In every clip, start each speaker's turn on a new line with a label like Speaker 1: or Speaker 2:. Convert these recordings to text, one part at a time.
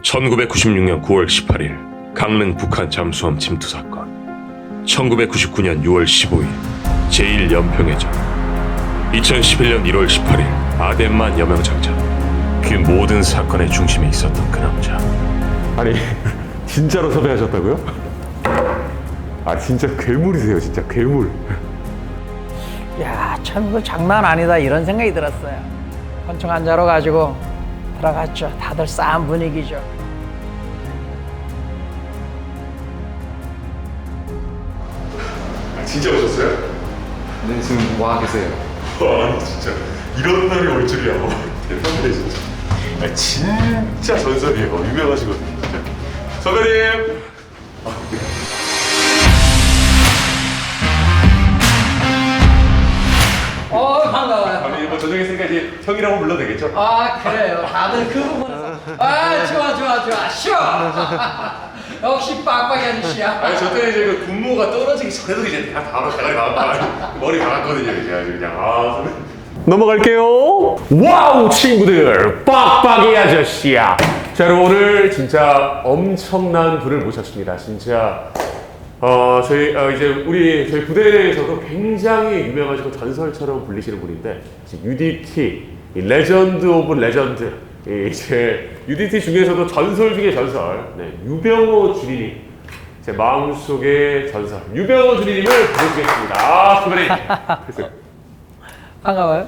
Speaker 1: 1996년 9월 18일 강릉 북한 잠수함 침투 사건, 1999년 6월 15일 제1연평해전, 2011년 1월 18일 아덴만 여명장전. 그 모든 사건의 중심에 있었던 그 남자.
Speaker 2: 아니 진짜로 섭외하셨다고요? 아 진짜 괴물이세요, 진짜 괴물.
Speaker 3: 야, 참 이거 장난 아니다 이런 생각이 들었어요. 권총 한자로 가지고 들어갔죠. 다들 싸한 분위기죠.
Speaker 4: 진짜 오셨어요?
Speaker 5: 네, 지금 와 계세요.
Speaker 4: 아니 진짜 이런 날이 올 줄이야. 대단해 진짜. 진짜 전설이에요. 유명하시거든요. 진짜. 선배님.
Speaker 3: 반가워요.
Speaker 4: 아니 뭐 저녁에 있으니까 이제 형이라고 불러도 되겠죠?
Speaker 3: 아, 그래요. 다들 그 부분에서. 아, 좋아. 쉬워. 역시 빡빡이 아저씨야.
Speaker 4: 아니 저 때는 이제 그 군무가 떨어지기 전에도 이제 다 바로 대가리 막았다. 머리 박았거든요. 이제 아주 그냥 선배님.
Speaker 2: 넘어갈게요. 와우 친구들, 빡빡이 아저씨야. 자 여러분, 오늘 진짜 엄청난 분을 모셨습니다. 진짜 저희 저희 부대 내에서도 굉장히 유명하시고 전설처럼 불리시는 분인데, UDT 레전드 오브 레전드, 이제 UDT 중에서도 전설 중에 전설, 네, 유병호 주리님, 제 마음속의 전설 유병호 주리님을 부르시겠습니다. 선배님.
Speaker 3: 반가워요.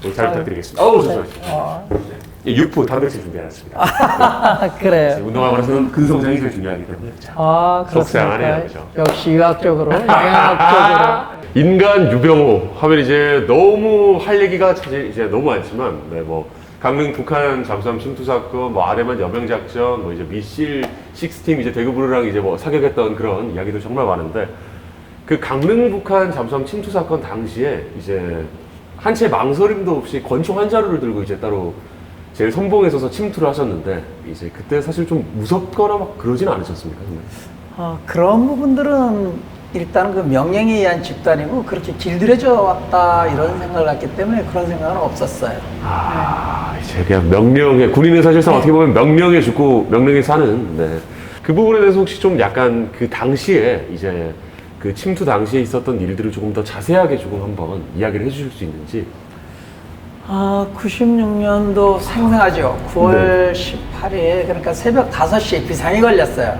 Speaker 2: 네, 잘 부탁드리겠습니다. 좋습니다. 네. 육포 단백질 준비해놨습니다.
Speaker 3: 네. 그래요.
Speaker 2: 운동하고 나서는 근성장이 제일 중요하기 때문에. 자,
Speaker 3: 그렇습니까?
Speaker 2: 속상하네요, 그죠?
Speaker 3: 역시 유학적으로, 영양학적으로.
Speaker 2: 인간 유병호 하면 이제 너무 할 얘기가 사실 이제 너무 많지만, 네, 뭐 강릉 북한 잠수함 침투 사건, 뭐 아덴만 여명 작전, 뭐 이제 미실 6팀 이제 대구부르랑 이제 뭐 사격했던 그런 이야기도 정말 많은데, 그 강릉 북한 잠수함 침투 사건 당시에 이제 한 채 망설임도 없이 권총 한 자루를 들고 이제 따로 제일 선봉에 서서 침투를 하셨는데, 이제 그때 사실 좀 무섭거나 막 그러진 않으셨습니까? 정말?
Speaker 3: 그런 부분들은 일단 그 명령에 의한 집단이고 그렇게 길들여져 왔다 이런 생각을 했기 때문에 그런 생각은 없었어요.
Speaker 2: 이제 그냥 명령에, 군인은 사실상 어떻게 보면 명령에 죽고 명령에 사는, 네. 그 부분에 대해서 혹시 좀 약간 그 당시에 이제 그 침투 당시에 있었던 일들을 조금 더 자세하게 조금 한번 이야기를 해주실 수 있는지.
Speaker 3: 96년도 생생하죠. 9월 18일, 그러니까 새벽 5시에 비상이 걸렸어요.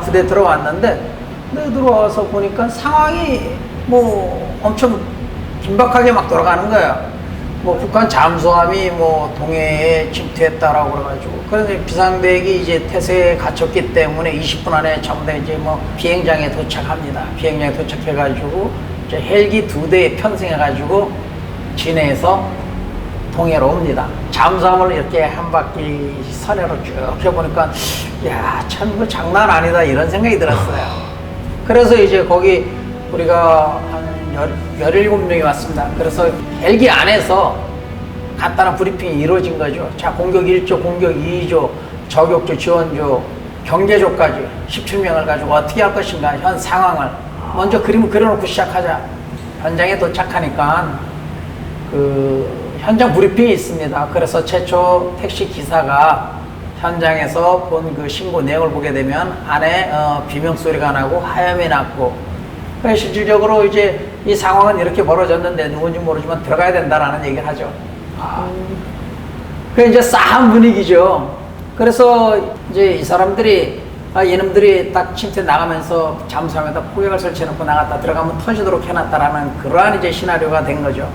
Speaker 3: 부대 들어왔는데, 들어와서 보니까 상황이 뭐 엄청 긴박하게 막 돌아가는 거예요. 뭐 북한 잠수함이 뭐 동해에 침투했다라고 그래가지고, 그래서 비상대기 이제 태세에 갇혔기 때문에 20분 안에 전부 다 이제 뭐 비행장에 도착합니다. 비행장에 도착해가지고 이제 헬기 2대에 편승해가지고 진해에서 동해로 옵니다. 잠수함을 이렇게 한 바퀴 선회로 쭉 해보니까, 야, 참 이거 장난 아니다 이런 생각이 들었어요. 그래서 이제 거기 우리가 한 17명이 왔습니다. 그래서 헬기 안에서 간단한 브리핑이 이루어진 거죠. 자, 공격 1조, 공격 2조, 저격조, 지원조, 경계조까지 17명을 가지고 어떻게 할 것인가, 현 상황을 먼저 그림을 그려놓고 시작하자. 현장에 도착하니까 그 현장 브리핑이 있습니다. 그래서 최초 택시 기사가 현장에서 본 그 신고 내용을 보게 되면 안에 비명 소리가 나고 하염이 났고, 그래서 실질적으로 이제 이 상황은 이렇게 벌어졌는데 누군지 모르지만 들어가야 된다라는 얘기를 하죠. 그 이제 싸한 분위기죠. 그래서 이제 이 사람들이 이놈들이 딱 침투 나가면서 잠수함에다 포격을 설치해놓고 나갔다 들어가면 터지도록 해놨다라는 그러한 이제 시나리오가 된 거죠.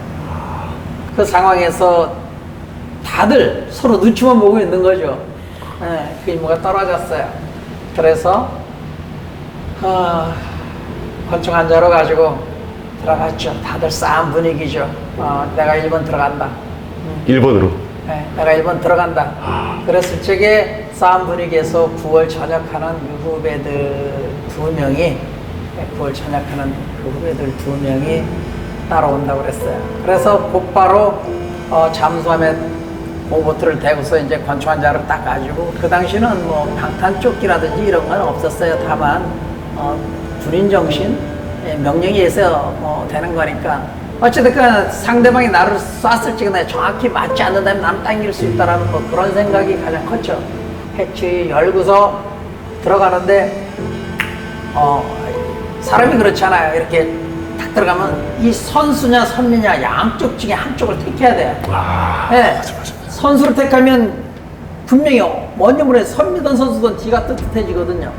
Speaker 3: 그 상황에서 다들 서로 눈치만 보고 있는 거죠. 그 임무가 떨어졌어요. 그래서 권총 한 자로 가지고 들어갔죠. 다들 싸한 분위기죠. 내가 1번 들어간다.
Speaker 2: 1번으로.
Speaker 3: 네, 내가 1번 들어간다. 그랬을 적에 싸한 분위기에서 9월 전역하는 그 후배들 2명이, 9월 전역하는 그 후배들 2명이 따라온다고 그랬어요. 그래서 곧바로 잠수함에 보보트를 대고서 이제 권총 한 자를 딱 가지고, 그 당시는 뭐 방탄조끼라든지 이런 건 없었어요. 다만 군인 정신, 명령에 의해서 되는 거니까, 어쨌든 상대방이 나를 쐈을 적에 정확히 맞지 않는다면 나는 당길 수 있다라는 뭐 그런 생각이 가장 컸죠. 해치 열고서 들어가는데 사람이 그렇잖아요. 이렇게 딱 들어가면 이 선수냐 선미냐 양쪽 중에 한쪽을 택해야 돼요. 네. 선수를 택하면 분명히 먼저 물에 선미던 선수든 뒤가 뜨뜻해지거든요.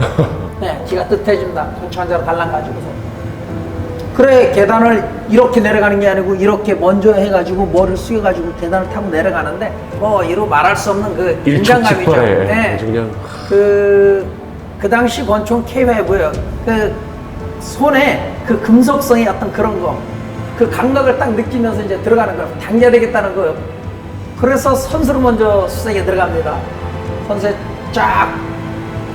Speaker 3: 네, 뒤가 뜨뜻해진다. konch한자로 달랑가지고서. 그래 계단을 이렇게 내려가는 게 아니고 이렇게 먼저 해가지고 머리를 숙여가지고 계단을 타고 내려가는데 뭐 이루 말할 수 없는 그 긴장감이죠. 네.
Speaker 2: 그냥
Speaker 3: 그 당시 권총 K5요. 그 손에 그 금속성의 어떤 그런 거, 그 감각을 딱 느끼면서 이제 들어가는 거예요. 당겨야 되겠다는 거예요. 그래서 선수를 먼저 수색에 들어갑니다. 선수에 쫙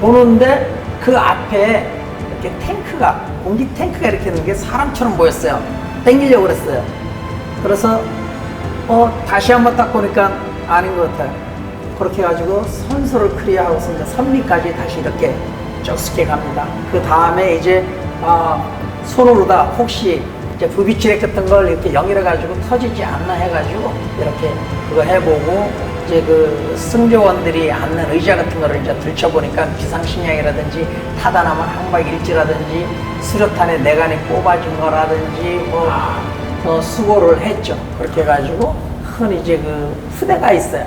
Speaker 3: 보는데 그 앞에 이렇게 탱크가, 공기 탱크가 이렇게 있는 게 사람처럼 보였어요. 땡기려고 그랬어요. 그래서 다시 한번 딱 보니까 아닌 것 같아요. 그렇게 해가지고 선수를 클리어하고서 이제 선미까지 다시 이렇게 쭉 스케 갑니다. 그 다음에 이제 손으로다 혹시 이제 부비치렉 같은 걸 이렇게 연결해가지고 터지지 않나 해가지고 이렇게 그거 해보고 이제 그 승조원들이 앉는 의자 같은 거를 이제 들춰보니까 비상식량이라든지 타다나면 항박일지라든지 수류탄에 내관이 뽑아진 거라든지 뭐 수고를 했죠. 그렇게 해가지고 큰 이제 그 푸대가 있어요.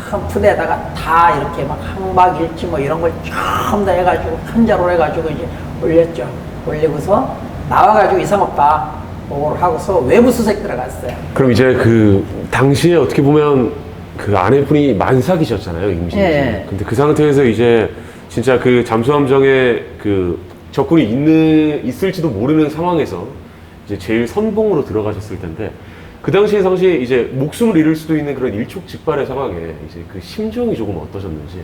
Speaker 3: 큰 푸대에다가 다 이렇게 막 항박일지 뭐 이런 걸 전부 다 해가지고 큰 자로 해가지고 이제 올렸죠. 올리고서 나와가지고 이상 없다 보고를 하고서 외부 수색 들어갔어요.
Speaker 2: 그럼 이제 그 당시에 어떻게 보면 그 아내분이 만삭이셨잖아요, 임신이.
Speaker 3: 예.
Speaker 2: 근데 그 상태에서 이제 진짜 그 잠수함정에 그 적군이 있을지도 모르는 상황에서 이제 제일 선봉으로 들어가셨을 텐데 그 당시에 이제 목숨을 잃을 수도 있는 그런 일촉즉발의 상황에 이제 그 심정이 조금 어떠셨는지.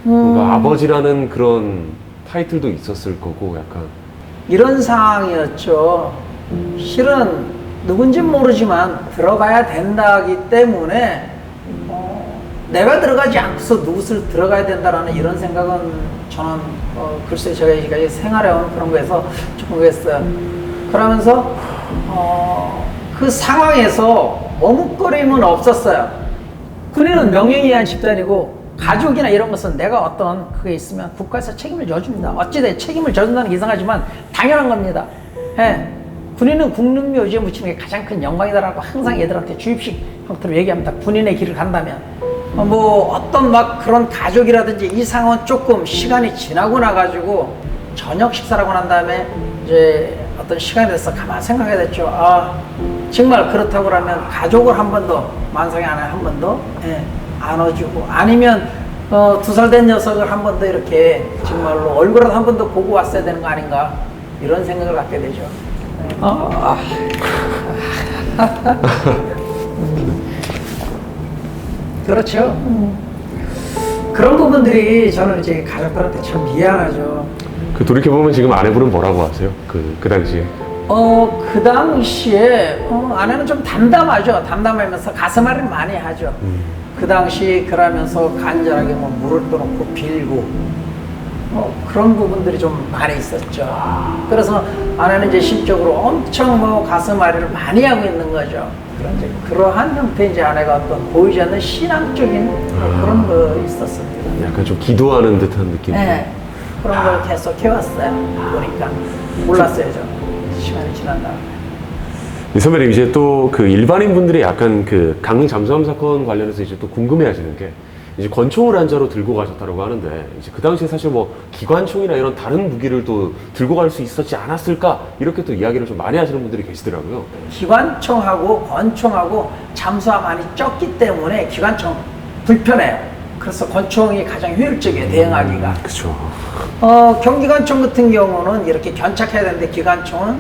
Speaker 2: 뭔가 아버지라는 그런 타이틀도 있었을 거고 약간
Speaker 3: 이런 상황이었죠. 실은 누군진 모르지만 들어가야 된다기 때문에 내가 들어가지 않고서 누구를 들어가야 된다라는 이런 생각은 저는 글쎄 제가 지금까지 생활해온 그런 거에서 조금 그랬어요. 그러면서 그 상황에서 머뭇거림은 없었어요. 군인은 명령에 의한 집단이고 가족이나 이런 것은 내가 어떤 그게 있으면 국가에서 책임을 져줍니다. 어찌돼 책임을 져준다는 게 이상하지만 당연한 겁니다. 예. 군인은 국능 묘지에 묻히는 게 가장 큰 영광이다라고 항상 얘들한테 주입식 형태로 얘기합니다. 군인의 길을 간다면 뭐 어떤 막 그런 가족이라든지 이 상황은 조금 시간이 지나고 나가지고 저녁 식사라고 난 다음에 이제 어떤 시간이 돼서 가만히 생각하게 됐죠. 정말 그렇다고 하면 가족을 한 번 더 만상에 안에 한 번 더 안아주고 아니면 2살 된 녀석을 한 번 더 이렇게 정말로 얼굴을 한 번 더 보고 왔어야 되는 거 아닌가 이런 생각을 갖게 되죠. 그렇죠. 그런 부분들이 저는 이제 가족들한테 참 미안하죠.
Speaker 2: 그 돌이켜보면 지금 아내분은 뭐라고 하세요? 그 당시에
Speaker 3: 그 당시에 아내는 좀 담담하죠. 담담하면서 가슴앓이를 많이 하죠. 그 당시 그러면서 간절하게 뭐 물을 떠놓고 빌고 그런 부분들이 좀 많이 있었죠. 그래서 아내는 이제 심적으로 엄청 뭐 가슴앓이를 많이 하고 있는 거죠. 그러한 형태의 이제 아내가 어떤 보이지 않는 신앙적인 그런 거 있었습니다.
Speaker 2: 약간 좀 기도하는 듯한 느낌.
Speaker 3: 네, 그런 걸 계속 해왔어요. 보니까 몰랐어요, 저 시간이 지난 다음에.
Speaker 2: 선배님 이제 또 그 일반인 분들이 약간 그 강릉 잠수함 사건 관련해서 이제 또 궁금해하시는 게 이제 권총을 한 자로 들고 가셨다고 하는데 이제 그 당시에 사실 뭐 기관총이나 이런 다른 무기를 또 들고 갈 수 있었지 않았을까 이렇게 또 이야기를 좀 많이 하시는 분들이 계시더라고요.
Speaker 3: 기관총하고 권총하고 잠수함 안이 좁기 때문에 기관총 불편해요. 그래서 권총이 가장 효율적이에요, 대응하기가.
Speaker 2: 그렇죠.
Speaker 3: 경기관총 같은 경우는 이렇게 견착해야 되는데 기관총은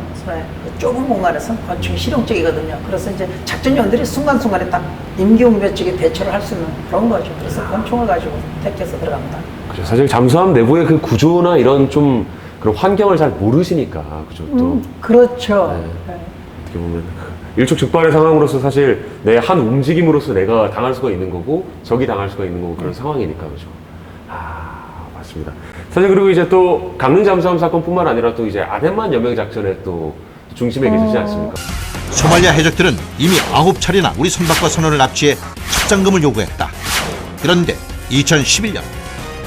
Speaker 3: 좁은 공간에서 권총이 실용적이거든요. 그래서 이제 작전용들이 순간순간에 딱 임기응변적인 대처를 할 수 있는 그런 거죠. 그래서 권총을 가지고 택해서 들어갑니다.
Speaker 2: 그렇죠. 사실 잠수함 내부의 그 구조나 이런 좀 그런 환경을 잘 모르시니까 그죠. 또
Speaker 3: 그렇죠.
Speaker 2: 네. 어떻게 보면 일촉즉발의 상황으로서 사실 내 한 움직임으로서 내가 당할 수가 있는 거고 적이 당할 수가 있는 거고 그런 상황이니까 그죠. 맞습니다. 사실 그리고 이제 또 강릉 잠수함 사건뿐만 아니라 또 이제 아덴만 여명 작전에 또 중심에 계시지 않습니까?
Speaker 6: 소말리아 해적들은 이미 9차례나 우리 선박과 선원을 납치해 첩장금을 요구했다. 그런데 2011년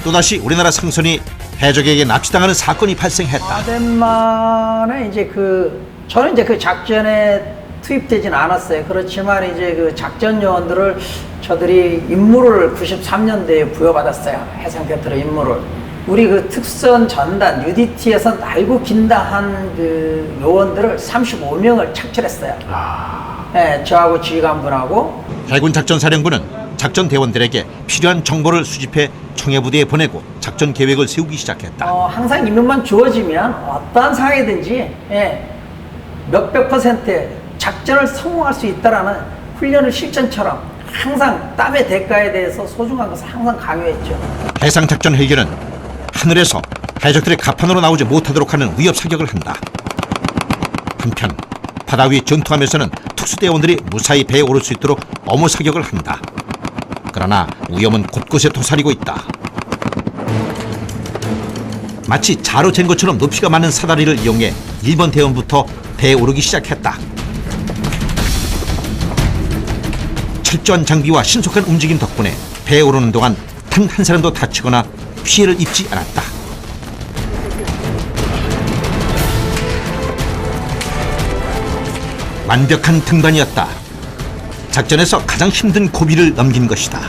Speaker 6: 또다시 우리나라 상선이 해적에게 납치당하는 사건이 발생했다.
Speaker 3: 아덴만에 이제 저는 이제 그 작전에 투입되진 않았어요. 그렇지만 이제 그 작전 요원들을 저들이 임무를 93년도에 부여받았어요. 해상태트로 임무를. 우리 그 특선 전단 UDT에서 날고 긴다 한 그 요원들을 35명을 착출했어요. 네, 저하고 지휘관분하고.
Speaker 6: 해군 작전사령부는 작전 대원들에게 필요한 정보를 수집해 청해부대에 보내고 작전 계획을 세우기 시작했다.
Speaker 3: 항상 임무만 주어지면 어떠한 상황이든지 몇백 퍼센트 작전을 성공할 수 있다라는 훈련을 실전처럼 항상 땀의 대가에 대해서 소중한 것을 항상 강요했죠.
Speaker 6: 해상작전 헬기는 하늘에서 해적들이 갑판으로 나오지 못하도록 하는 위협 사격을 한다. 한편 바다 위 전투함에서는 특수대원들이 무사히 배에 오를 수 있도록 어무 사격을 한다. 그러나 위험은 곳곳에 도사리고 있다. 마치 자로 잰 것처럼 높이가 많은 사다리를 이용해 1번 대원부터 배에 오르기 시작했다. 철저한 장비와 신속한 움직임 덕분에 배에 오르는 동안 단 한 사람도 다치거나 피해를 입지 않았다. 완벽한 등반이었다. 작전에서 가장 힘든 고비를 넘긴 것이다.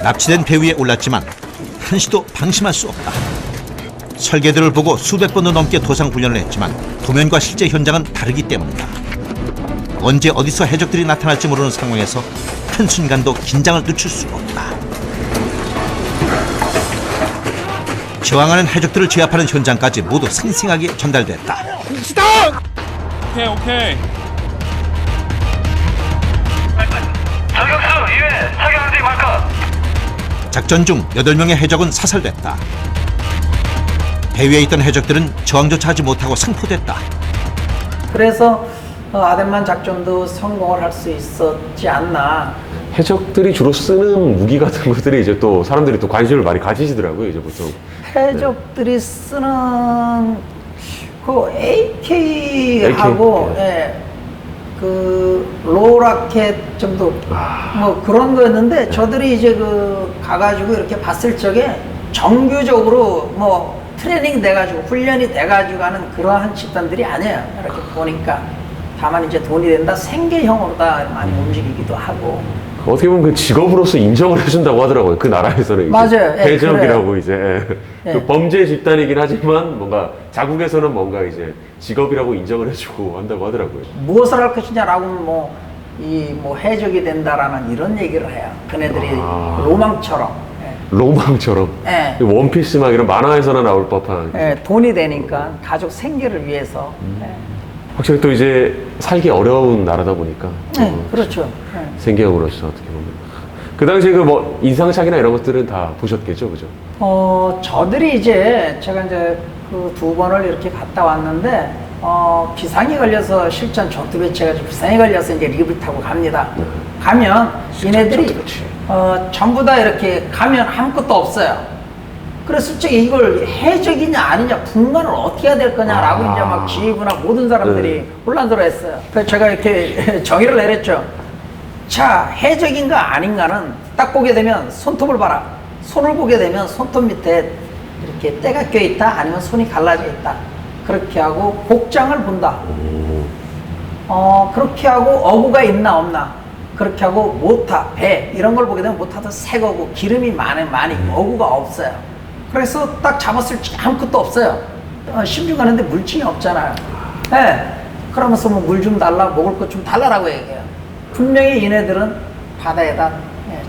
Speaker 6: 납치된 배 위에 올랐지만 한시도 방심할 수 없다. 설계도를 보고 수백 번도 넘게 도상 훈련을 했지만 도면과 실제 현장은 다르기 때문이다. 언제 어디서 해적들이 나타날지 모르는 상황에서 한순간도 긴장을 늦출 수 없다. 저항하는 해적들을 제압하는 현장까지 모두 생생하게 전달됐다.
Speaker 7: 오케이.
Speaker 8: 저격수 2회 사격지 마커.
Speaker 6: 작전 중 8명의 해적은 사살됐다. 배 위에 있던 해적들은 저항조차 하지 못하고 상포됐다.
Speaker 3: 그래서 아덴만 작전도 성공을 할 수 있었지 않나.
Speaker 2: 해적들이 주로 쓰는 무기 같은 것들이 이제 또 사람들이 또 관심을 많이 가지시더라고요. 이제 보통.
Speaker 3: 해적들이 쓰는 그 AK하고 그 로라켓 정도 뭐 그런 거였는데 저들이 이제 가가지고 이렇게 봤을 적에 정규적으로 뭐 트레이닝 돼가지고 훈련이 돼가지고 하는 그러한 집단들이 아니에요. 이렇게 보니까 다만 이제 돈이 된다 생계형으로 다 많이 움직이기도 하고.
Speaker 2: 어떻게 보면 그 직업으로서 인정을 해준다고 하더라고요. 그 나라에서는.
Speaker 3: 맞아요.
Speaker 2: 해적이라고 이제.
Speaker 3: 예.
Speaker 2: 그 범죄 집단이긴 하지만 뭔가 자국에서는 뭔가 이제 직업이라고 인정을 해주고 한다고 하더라고요.
Speaker 3: 무엇을 할 것이냐라고 뭐 해적이 된다라는 이런 얘기를 해요. 그네들이 로망처럼.
Speaker 2: 로망처럼.
Speaker 3: 예.
Speaker 2: 원피스 막 이런 만화에서나 나올 법한.
Speaker 3: 돈이 되니까 가족 생계를 위해서.
Speaker 2: 확실히 또 이제 살기 어려운 나라다 보니까.
Speaker 3: 그렇죠.
Speaker 2: 생계형으로서 어떻게 보면. 그 당시에 그 뭐 인상착이나 이런 것들은 다 보셨겠죠, 그죠?
Speaker 3: 저들이 이제 제가 이제 그 2번을 이렇게 갔다 왔는데 비상이 걸려서 실전 전투 배치해가지고 비상이 걸려서 이제 리뷰 타고 갑니다. 가면 얘네들이 전부 다 이렇게 가면 아무것도 없어요. 그랬을 적에 이걸 해적이냐 아니냐 분간을 어떻게 해야 될 거냐라고 이제 막 지휘부나 모든 사람들이 혼란스러워 했어요. 그래서 제가 이렇게 정의를 내렸죠. 자, 해적인가 아닌가는 딱 보게 되면 손톱을 봐라. 손을 보게 되면 손톱 밑에 이렇게 때가 껴 있다 아니면 손이 갈라져 있다. 그렇게 하고 복장을 본다. 그렇게 하고 어구가 있나 없나. 그렇게 하고 모타, 배 이런 걸 보게 되면 모타도 새 거고 기름이 많이 어구가 없어요. 그래서 딱 잡았을 때 아무것도 없어요. 심중 가는데 물증이 없잖아요. 그러면서 뭐 물 좀 달라, 먹을 것 좀 달라라고 얘기해요. 분명히 얘네들은 바다에다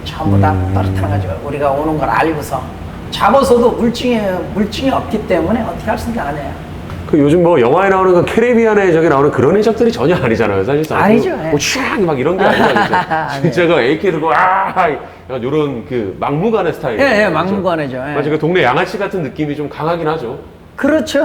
Speaker 3: 전부 다 떨어뜨리는 거죠. 우리가 오는 걸 알고서. 잡아서도 물증이 없기 때문에 어떻게 할 수 있는 게 아니에요.
Speaker 2: 그 요즘 뭐 영화에 나오는 그 캐리비안의 해적에 나오는 그런 해적들이 전혀 아니잖아요, 사실상.
Speaker 3: 아니죠.
Speaker 2: 뭐 슈악 막 이런 게 아니잖아요. 진짜 그 AK 들고 약간 요런 그 막무가내 스타일.
Speaker 3: 막무가내죠.
Speaker 2: 마치 그 동네 양아치 같은 느낌이 좀 강하긴 하죠.
Speaker 3: 그렇죠.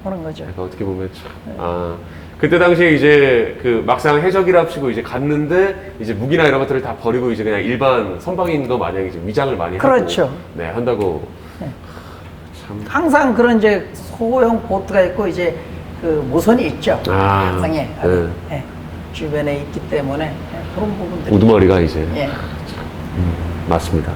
Speaker 3: 그런 거죠.
Speaker 2: 그러니까 어떻게 보면 참. 그때 당시에 이제 그 막상 해적이랍시고 이제 갔는데 이제 무기나 이런 것들을 다 버리고 이제 그냥 일반 선박인 거 마냥 이제 위장을 많이
Speaker 3: 그렇죠.
Speaker 2: 하고 한다고. 참.
Speaker 3: 항상 그런 이제 소형 보트가 있고 이제 그 모선이 있죠. 항상 주변에 있기 때문에 그런 부분들이
Speaker 2: 우두머리가 이제
Speaker 3: 예.
Speaker 2: 맞습니다.